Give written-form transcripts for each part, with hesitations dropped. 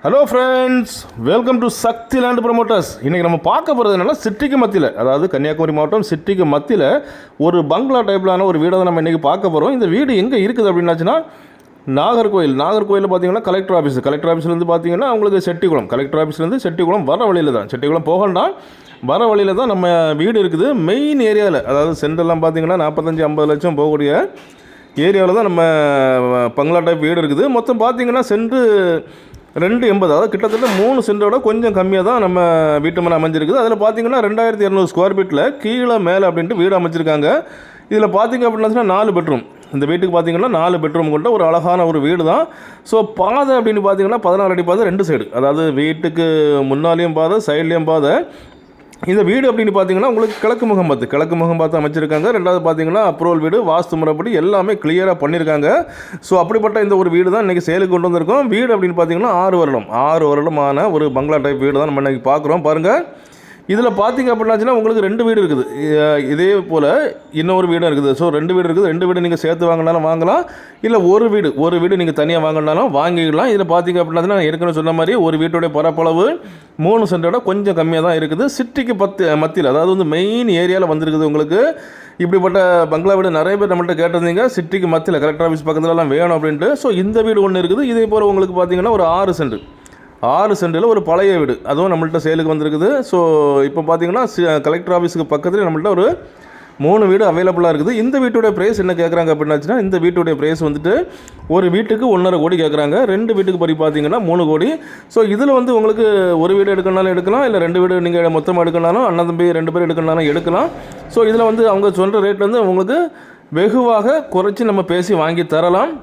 Hello friends, welcome to Shakti Land Promoters. இன்றைக்கி நம்ம பார்க்க போகிறது என்னென்னா, சிட்டிக்கு மத்தியில், அதாவது கன்னியாகுமரி மாவட்டம் சிட்டிக்கு மத்தியில் ஒரு பங்களா டைப்பிலான ஒரு வீடை தான் நம்ம இன்றைக்கி பார்க்க போகிறோம். இந்த வீடு எங்கே இருக்குது அப்படின்னாச்சுன்னா, நாகர்கோயில் பார்த்தீங்கன்னா கலெக்டர் ஆஃபீஸ்லேருந்து பார்த்தீங்கன்னா அவங்களுக்கு செட்டிக்குளம், கலெக்டர் ஆஃபீஸ்லேருந்து செட்டிக்குளம் வர வழியில் தான், செட்டிக்குளம் போகண்டாம் வர வழியில் தான் நம்ம வீடு இருக்குது. மெயின் ஏரியாவில், அதாவது சென்டெல்லாம் பார்த்தீங்கன்னா 45-50 லட்சம் போகக்கூடிய ஏரியாவில் தான் நம்ம பங்களா டைப் வீடு இருக்குது. மொத்தம் பார்த்தீங்கன்னா சென்ட் 280, அதாவது கிட்டத்தட்ட 3 சென்டோட கொஞ்சம் கம்மியாக தான் நம்ம வீட்டு மேலே அமைஞ்சிருக்குது. அதில் பார்த்தீங்கன்னா 2200 ஸ்கொயர் ஃபீட்டில் கீழே மேலே அப்படின்ட்டு வீடு அமைச்சிருக்காங்க. இதில் பார்த்தீங்க அப்படின்னா 4 பெட்ரூம். இந்த வீட்டுக்கு பார்த்தீங்கன்னா 4 பெட்ரூம் கொண்ட ஒரு அழகான ஒரு வீடு தான். ஸோ பாதை அப்படின்னு பார்த்தீங்கன்னா 16 அடி பாதை 2 சைடு, அதாவது வீட்டுக்கு முன்னாலேயும் பாதை சைட்லேயும் பாதை. இந்த வீடு அப்படின்னு பார்த்தீங்கன்னா உங்களுக்கு கிழக்கு முகம் பார்த்து அமைச்சிருக்காங்க. ரெண்டாவது பார்த்தீங்கன்னா அப்ரூவல் வீடு, வாஸ்து முறைப்படி எல்லாமே கிளியராக பண்ணியிருக்காங்க. ஸோ அப்படிப்பட்ட இந்த ஒரு வீடு தான் இன்றைக்கி சேலுக்கு கொண்டு வந்திருக்கோம். வீடு அப்படின்னு பார்த்தீங்கன்னா 6 வருடமான ஒரு பங்களா டைப் வீடு தான் நம்ம இன்றைக்கி பார்க்குறோம். பாருங்கள், இதில் பார்த்தீங்க அப்படின்னாச்சுன்னா உங்களுக்கு 2 வீடு இருக்குது. இதே போல் இன்னொரு வீடும் இருக்குது. ஸோ 2 வீடு இருக்குது. 2 வீடு நீங்கள் சேர்த்து வாங்கினாலும் வாங்கலாம், இல்லை ஒரு வீடு நீங்கள் தனியாக வாங்கினாலும் வாங்கிக்கலாம். இதில் பார்த்தீங்க அப்படின்னா ஏற்கனவே சொன்ன மாதிரி ஒரு வீட்டுடைய பரப்பளவு 3 சென்டோட கொஞ்சம் கம்மியாக தான் இருக்குது. சிட்டிக்கு மத்தியில், அதாவது வந்து மெயின் ஏரியாவில் வந்திருக்குது உங்களுக்கு. இப்படிப்பட்ட பங்களா வீடு நிறைய பேர் நம்மள்கிட்ட கேட்டிருந்தீங்க, சிட்டிக்கு மத்தியில் கலெக்டர் ஆஃபீஸ் பக்கத்துலலாம் வேணும் அப்படின்ட்டு. ஸோ இந்த வீடு ஒன்று இருக்குது. இதே போல் உங்களுக்கு பார்த்தீங்கன்னா ஒரு 6 சென்டில் ஒரு பழைய வீடு, அதுவும் நம்மள்ட்ட சேலுக்கு வந்திருக்குது. ஸோ இப்போ பார்த்தீங்கன்னா கலெக்டர் ஆஃபீஸுக்கு பக்கத்தில் நம்மள்ட்ட ஒரு 3 வீடு அவைலபிளாக இருக்குது. இந்த வீட்டுடைய ப்ரைஸ் என்ன கேட்குறாங்க அப்படின்னாச்சுன்னா, இந்த வீட்டுடைய ப்ரைஸ் வந்துட்டு ஒரு வீட்டுக்கு 1.5 கோடி கேட்குறாங்க. 2 வீட்டுக்கு படி பார்த்தீங்கன்னா 3 கோடி. ஸோ இதில் வந்து உங்களுக்கு ஒரு வீடு எடுக்கணும்னாலும் எடுக்கலாம், இல்லை 2 வீடு நீங்கள் மொத்தமாக எடுக்கணும்னாலும் அண்ணன் தம்பி 2 பேர் எடுக்கணும்னாலும் எடுக்கலாம். ஸோ இதில் வந்து அவங்க சொல்கிற ரேட்லேருந்து உங்களுக்கு வெகுவாக குறைச்சி நம்ம பேசி வாங்கி தரலாம்.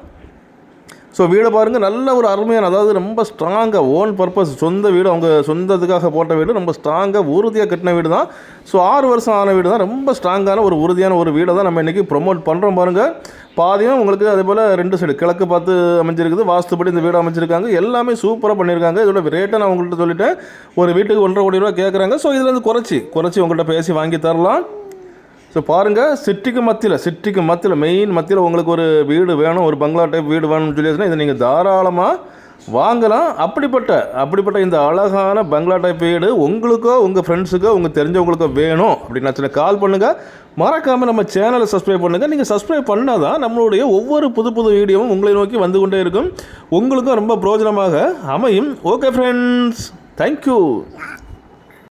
ஸோ வீடை பாருங்கள், நல்ல ஒரு அருமையான, அதாவது ரொம்ப ஸ்ட்ராங்காக ஓன் பர்பஸ், சொந்த வீடு, அவங்க சொந்தத்துக்காக போட்ட வீடு, ரொம்ப ஸ்ட்ராங்காக உறுதியாக கட்டின வீடு தான். ஸோ 6 வருஷம் ஆன வீடு தான். ரொம்ப ஸ்ட்ராங்கான ஒரு உறுதியான ஒரு வீடை தான் நம்ம இன்றைக்கி ப்ரொமோட் பண்ணுறோம். பாருங்கள், பாதியும் உங்களுக்கு அதே போல் 2 சைடு கிழக்கு பார்த்து அமைஞ்சிருக்குது. வாஸ்துப்படி இந்த வீடு அமைச்சிருக்காங்க. எல்லாமே சூப்பராக பண்ணியிருக்காங்க. இதோட ரேட்டை நான் உங்கள்கிட்ட சொல்லிட்டேன், ஒரு வீட்டுக்கு 1.5 கோடி ரூபா கேட்குறாங்க. ஸோ இதில் வந்து குறைச்சி உங்கள்கிட்ட பேசி வாங்கி தரலாம். ஸோ பாருங்கள், சிட்டிக்கு மத்தியில் மெயின் மத்தியில் உங்களுக்கு ஒரு வீடு வேணும், ஒரு பங்களா டைப் வீடு வேணும்னு சொல்லியாச்சுன்னா இதை நீங்கள் தாராளமாக வாங்கலாம். அப்படிப்பட்ட இந்த அழகான பங்களா டைப் வீடு உங்களுக்கோ உங்கள் ஃப்ரெண்ட்ஸுக்கோ உங்கள் தெரிஞ்சவங்களுக்கோ வேணும் அப்படின்னாச்சுன்னா கால் பண்ணுங்கள். மறக்காமல் நம்ம சேனலை சப்ஸ்கிரைப் பண்ணுங்கள். நீங்கள் சப்ஸ்கிரைப் பண்ணால் தான் நம்மளுடைய ஒவ்வொரு புது வீடியோவும் உங்களை நோக்கி வந்து கொண்டே இருக்கும். உங்களுக்கும் ரொம்ப பிரயோஜனமாக அமையும். Okay friends, thank you.